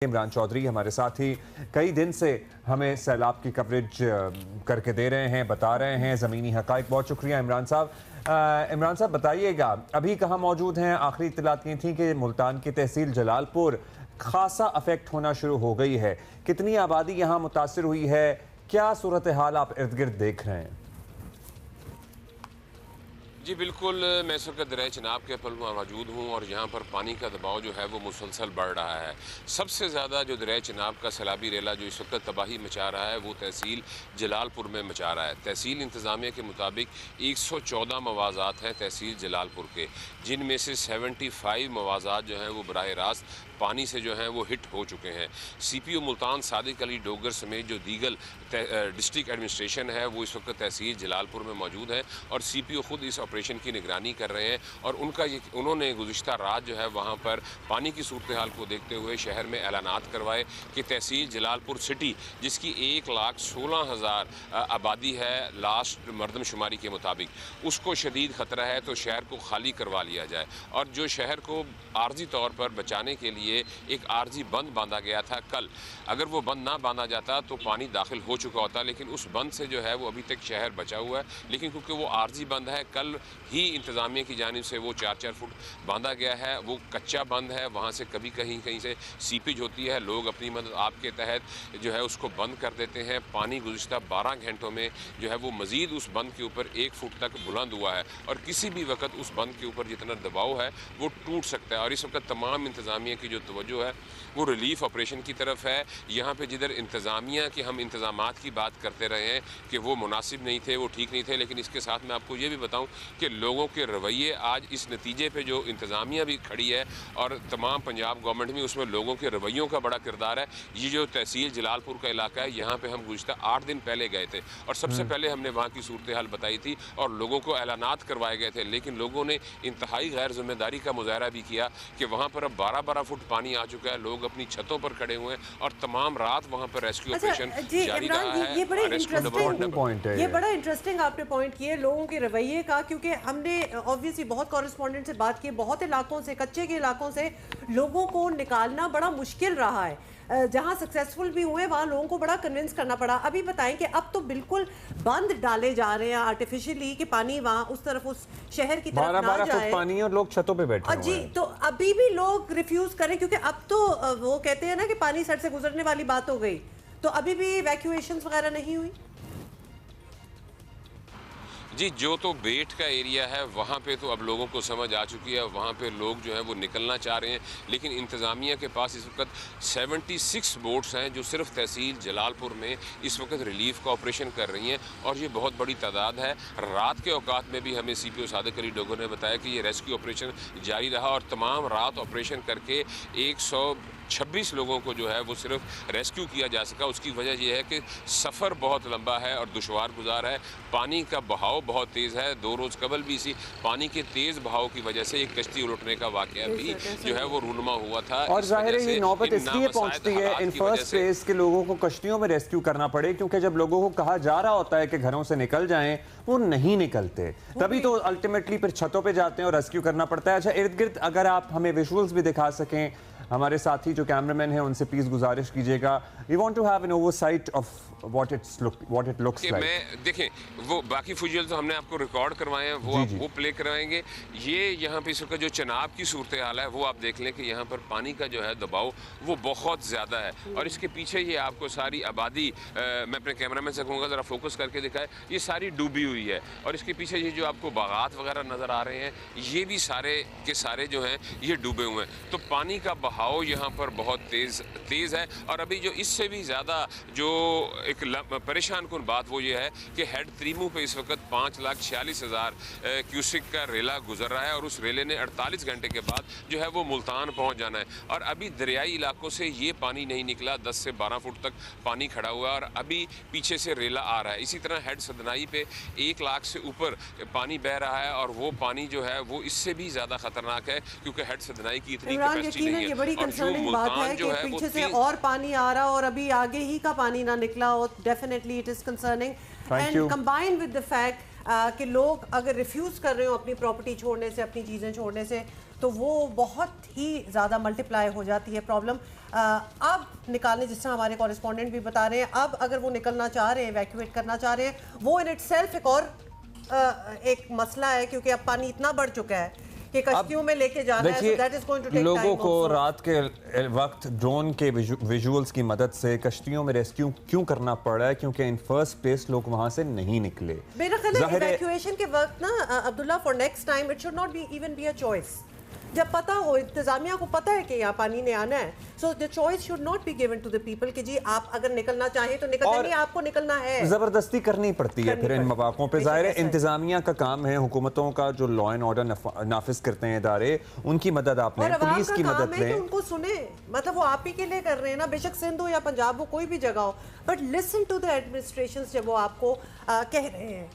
इमरान चौधरी हमारे साथ ही कई दिन से हमें सैलाब की कवरेज करके दे रहे हैं, बता रहे हैं ज़मीनी हक़ाइक़। बहुत शुक्रिया इमरान साहब। इमरान साहब बताइएगा, अभी कहाँ मौजूद हैं? आखिरी इत्तलात ये थी कि मुल्तान की तहसील जलालपुर खासा अफेक्ट होना शुरू हो गई है। कितनी आबादी यहाँ मुतासिर हुई है? क्या सूरत हाल आप इर्द गिर्द देख रहे हैं? जी बिल्कुल, मैं इस वक्त दरिया चिनाब के पल में मौजूद हूँ और यहाँ पर पानी का दबाव जो है वो मुसलसल बढ़ रहा है। सबसे ज़्यादा जो दरिया चिनाब का सैलाबी रेला जो इस वक्त तबाही मचा रहा है वो तहसील जलालपुर में मचा रहा है। तहसील इंतज़ामिया के मुताबिक 114 मवाज़ात हैं तहसील जलालपुर के, जिनमें से 75 मवाज़ात जो हैं वो बराह रास्त पानी से जो हैं वो हिट हो चुके हैं। CPO मुल्तान सादिक अली डोगर समेत जो दीगर डिस्ट्रिक्ट एडमिनिस्ट्रेशन है वो इस वक्त तहसील जलालपुर में मौजूद है और CPO खुद इस ऑपरेशन की निगरानी कर रहे हैं। और उन्होंने गुज़िश्ता रात जो है वहाँ पर पानी की सूरत हाल को देखते हुए शहर में ऐलानात करवाए कि तहसील जलालपुर सिटी, जिसकी 1,16,000 आबादी है लास्ट मरदमशुमारी के मुताबिक, उसको शदीद ख़तरा है तो शहर को खाली करवा लिया जाए। और जो शहर को आर्जी तौर पर बचाने के लिए एक आर्जी बंद बांधा गया था कल, अगर वो बंद ना बांधा जाता तो पानी दाखिल हो चुका होता, लेकिन उस बंद से जो है वो अभी तक शहर बचा हुआ है। लेकिन क्योंकि वो आर्जी बंद है, कल ही इंतज़ामिया की जानिब से वो 4-4 फुट बांधा गया है। वो कच्चा बंद है, वहाँ से कभी कहीं से सीपेज होती है, लोग अपनी मदद आपके तहत जो है उसको बंद कर देते हैं। पानी गुज़िश्ता 12 घंटों में जो है वो मज़ीद उस बंद के ऊपर 1 फुट तक बुलंद हुआ है और किसी भी वक्त उस बंद के ऊपर जितना दबाव है वो टूट सकता है। और इस वक्त तमाम इंतज़ामिया की जो तवज्जो है वो रिलीफ ऑपरेशन की तरफ है। यहाँ पे जिधर इंतज़ामिया की हम इंतज़ामात की बात करते रहे हैं कि वो मुनासिब नहीं थे, वो ठीक नहीं थे, लेकिन इसके साथ मैं आपको ये भी बताऊँ कि लोगों के रवैये आज इस नतीजे पे जो इंतज़ामिया भी खड़ी है और तमाम पंजाब गवर्नमेंट भी, उसमें लोगों के रवैयों का बड़ा किरदार है। ये जो तहसील जलालपुर का इलाका है, यहाँ पे हम गुज़िश्ता 8 दिन पहले गए थे और सबसे पहले हमने वहाँ की सूरत हाल बताई थी और लोगों को ऐलानात करवाए गए थे, लेकिन लोगों ने इंतहाई गैर जिम्मेदारी का मुजाहरा भी किया कि वहाँ पर अब 12-12 फुट पानी आ चुका है। लोग अपनी छतों पर खड़े हुए हैं और तमाम रात वहाँ पर रेस्क्यू ऑपरेशन जारी रहा है। ये बड़ा इंटरेस्टिंग आपने पॉइंट किए लोगों के रवैये का, क्योंकि हमने ऑब्वियसली बहुत कॉरेस्पॉन्डेंट से बात की, बहुत इलाकों से, कच्चे के इलाकों से लोगों को निकालना बड़ा मुश्किल रहा है। जहां सक्सेसफुल भी हुए वहां लोगों को बड़ा कन्विंस करना पड़ा। अभी बताएं कि अब तो बिल्कुल बंद डाले जा रहे हैं आर्टिफिशियली कि पानी वहां उस तरफ उस शहर की तरफ ना जाए। पानी और लोग छतों पे बैठे हुए जी हैं। तो अभी भी लोग रिफ्यूज करें, क्योंकि अब तो वो कहते हैं ना कि पानी सर से गुजरने वाली बात हो गई, तो अभी भी इवैक्यूएशंस वगैरह नहीं हुई। जी, जो तो बेट का एरिया है वहाँ पे तो अब लोगों को समझ आ चुकी है, वहाँ पे लोग जो है वो निकलना चाह रहे हैं, लेकिन इंतज़ामिया के पास इस वक्त 76 बोट्स हैं जो सिर्फ तहसील जलालपुर में इस वक्त रिलीफ का ऑपरेशन कर रही हैं और ये बहुत बड़ी तादाद है। रात के औकात में भी हमें CPO सादिक अली डोगर ने बताया कि ये रेस्क्यू ऑपरेशन जारी रहा और तमाम रात ऑपरेशन करके 126 लोगों को जो है वो सिर्फ रेस्क्यू किया जा सका। उसकी वजह यह है कि सफ़र बहुत लंबा है और दुशवार गुजार है, पानी का बहाव बहुत तेज़ है। 2 रोज़ कबल भी इसी पानी के तेज़ बहाव की वजह से एक कश्ती उलटने का वाक़या भी जो है वो रूनुमा हुआ था। और ज़ाहिर है ये नौबत इसलिए पहुंचती है इन फर्स्ट प्लेस के लोगों को कश्तियों में रेस्क्यू करना पड़े, क्योंकि जब लोगों को कहा जा रहा होता है कि घरों से निकल जाएं, वो नहीं निकलते, तभी तो अल्टीमेटली फिर छतों पे जाते हैं और रेस्क्यू करना पड़ता है। अच्छा, इर्द गिर्द अगर आप हमें विजुअल्स भी दिखा सकें, हमारे साथी जो कैमरामैन हैं उनसे प्लीज गुजारिश कीजिएगा। We want to have an oversight of what it looks like. मैं देखें, वो बाकी फुजियल तो हमने आपको रिकॉर्ड करवाए हैं, वो प्ले करवाएंगे। ये यहाँ पे इस वक्त जो चनाब की सूरत हाल है वो आप देख लें कि यहाँ पर पानी का जो है दबाव वो बहुत ज़्यादा है और इसके पीछे ये आपको सारी आबादी, मैं अपने कैमरामैन से कहूँगा ज़रा फोकस करके दिखाए, ये सारी डूबी हुई है और इसके पीछे ये जो आपको बागात वगैरह नज़र आ रहे हैं ये भी सारे के सारे जो हैं ये डूबे हुए हैं। तो पानी का बहाव यहाँ पर बहुत तेज़ है और अभी जो इससे भी ज़्यादा जो एक परेशान कुन बात वो ये है कि हेड त्रीमू पे इस वक्त 5,46,000 क्यूसिक का रेला गुजर रहा है और उस रेले ने 48 घंटे के बाद जो है वो मुल्तान पहुँच जाना है और अभी दरियाई इलाकों से ये पानी नहीं निकला। 10 से 12 फुट तक पानी खड़ा हुआ है और अभी पीछे से रेला आ रहा है। इसी तरह हेड सदनाई पे 1 लाख से ऊपर पानी बह रहा है और वो पानी जो है वो इससे भी ज़्यादा खतरनाक है क्योंकि हेड सदनाई की इतनी कैपेसिटी नहीं है। कंसर्निंग बात है कि पीछे से और पानी आ रहा और अभी आगे ही का पानी ना निकला हो, definitely it is concerning and combined with the fact कि लोग अगर रिफ्यूज कर रहे हो अपनी प्रॉपर्टी छोड़ने से, अपनी चीजें छोड़ने से, तो वो बहुत ही ज़्यादा मल्टीप्लाई हो जाती है प्रॉब्लम। अब निकालने, जिस तरह हमारे कॉरेस्पॉन्डेंट भी बता रहे हैं, अब अगर वो निकलना चाह रहे हैं, इवैक्यूएट करना चाह रहे हैं, वो इन इटसेल्फ एक और एक मसला है, क्योंकि अब पानी इतना बढ़ चुका है कि कश्तियों में लेके जाना है, so that is going to take लोगों time को also. रात के वक्त ड्रोन के विजुअल्स की मदद से कश्तियों में रेस्क्यू क्यों करना पड़ा है? क्योंकि इन फर्स्ट प्लेस लोग वहां से नहीं निकले। मेरा ख्याल है इवैक्यूएशन के वक्त ना Abdullah, for next time it should not be even be a choice. जब पता हो, इंतजामिया को पता है कि यहाँ पानी ने आना है, so the choice should not be given to the people कि जी आप अगर निकलना चाहें तो निकल, नहीं आपको निकलना है, जबरदस्ती करनी पड़ती है फिर इन मौकों पे। जाहिर है इंतजामिया का काम है, हुकूमतों का जो लॉ एंड ऑर्डर नाफिज करते हैं इदारे, उनकी मदद आप लें, पुलिस की मदद लें, उनको सुने। मतलब वो आप ही के लिए कर रहे हैं ना, बेशक सिंध हो या पंजाब हो, कोई भी जगह हो, but listen to the administrations जब वो आपको कह रहे हैं।